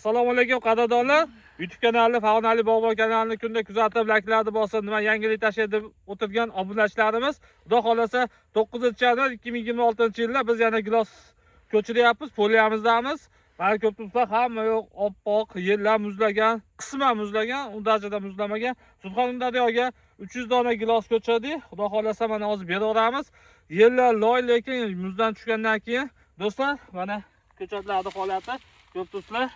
Assalomu alaykum qadrdonlar. YouTube kanali Farg'onali bog'bon kanalini kunda kuzatib, layklarni bosib, nima yangilik tashlaydi deb o'tirgan obunachilarimiz, xudo xolasa 9-yanvar 2026-yilda biz yana gilos ko'chiryapmiz, poliyamizdamiz. Mana ko'p tursa hamma yo'q oppoq, yerlar muzlagan, qisman muzlagan, u darajada muzlamagan. Surxondaryoga 300 dona gilos ko'chirdik. Xudo xolasa mana hozir beraveramiz. Yerlar loy, lekin muzdan tushgandan keyin do'stlar, mana ko'chatlarning holati ko'p tursa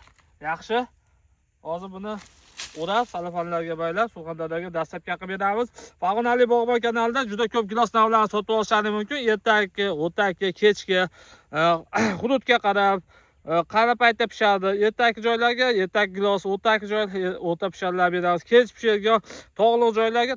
yaxshi. Hozir buni o'rab, salafonlarga baylab, Surxondaryoga dastlabki qilib beramiz. Farg'onali bog'bon kanalida juda ko'p gilos navlarini sotib olishingiz mumkin. Ertaki, o'taki, kechki, hududga qarab, qara paytda pishadi. Ertaki joylarga ertak gilos, o'taki joylarga o'ta pishadilar beramiz. Kech pishadigan tog'li joylarga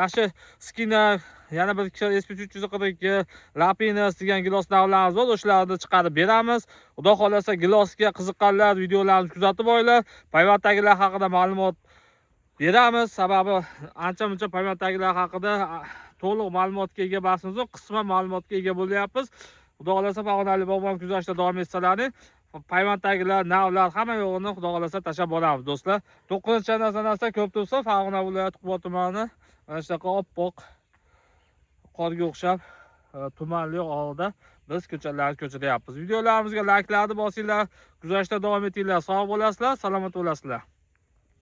yaxshi skinar, yana bir SP342, Lapinus degan gilos navlarimiz bor. O'shalarni chiqarib beramiz. Xudo xolasa gilosga qiziqqanlar videolarimizni kuzatib olinglar. Payvanddagilar haqida ma'lumot beramiz. Sababi ancha-muncha payvanddagilar haqida to'liq ma'lumotga ega emasmiz, qisman ma'lumotga ega bo'lyapmiz. Xudo xolasa Farg'onali bog'bon kuzatishda davom etsalaring, payvanddagilar, navlar hamma yo'g'ini xudo xolasa tashlab boramiz do'stlar. 9-yanvar sanasi ko'p tursa Farg'ona viloyati Quva tumani mana shunaqa oppoq qorga o'xshab tumanli og'ida biz ko'chalarni ko'chiryapmiz. Videolarimizga layklarni bosinglar, kuzatishda davom etinglar. Sog' bo'lasizlar, salomat bo'lasizlar.